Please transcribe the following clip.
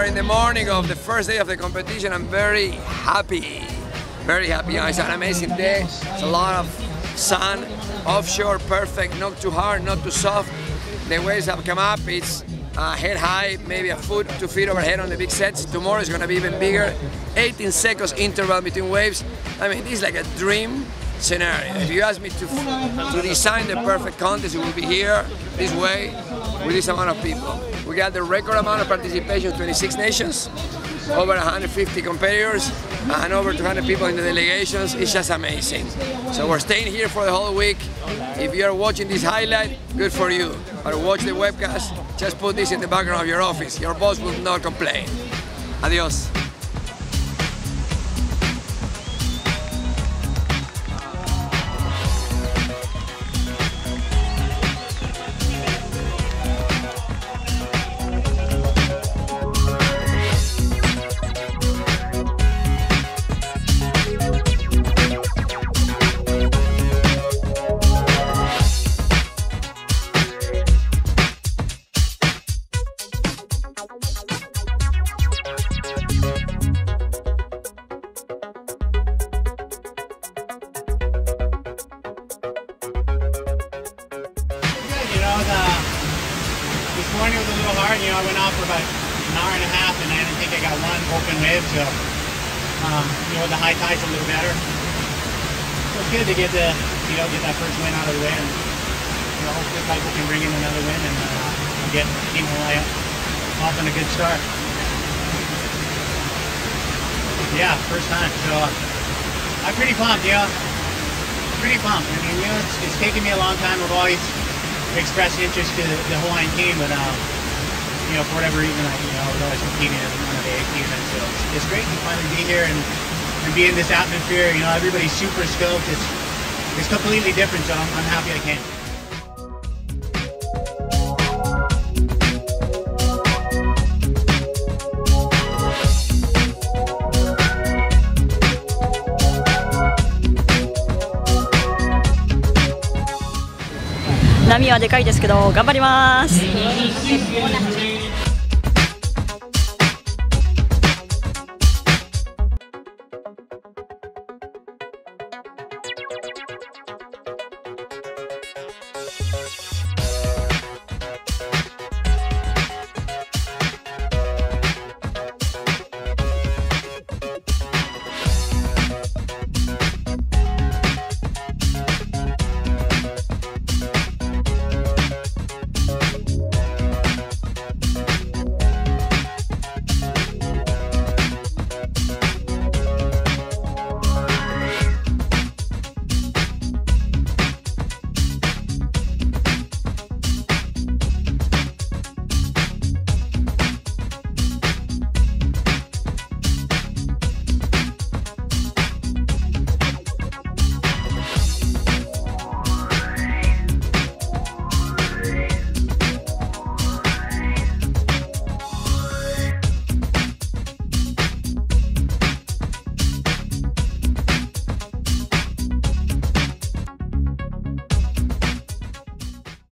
In the morning of the first day of the competition, I'm very happy. It's an amazing day. It's a lot of sun, offshore, perfect, not too hard, not too soft. The waves have come up, it's head high, maybe a foot, 2 feet overhead on the big sets. Tomorrow is going to be even bigger. 18 seconds interval between waves. I mean, this is like a dream scenario. If you ask me to design the perfect contest, it will be here, this way, with this amount of people. We got the record amount of participation, 26 nations, over 150 competitors, and over 200 people in the delegations. It's just amazing. So we're staying here for the whole week. If you're watching this highlight, good for you. But watch the webcast, just put this in the background of your office. Your boss will not complain. Adios. This morning was a little hard, I went off for about an hour and a half and I didn't think I got one open wave, so the high tide's a little better. So it's good to get the, get that first win out of the way, and hopefully Piper can bring in another win and get Team Hawaii off on a good start. Yeah, first time, so I'm pretty pumped, pretty pumped. I mean, it's taken me a long time. I've always expressed interest to the Hawaiian team, but for whatever reason, I was always competing in one of the AP events. So it's great to finally be here and be in this atmosphere. Everybody's super stoked. It's completely different, so I'm happy I came.波はでかいですけど頑張ります。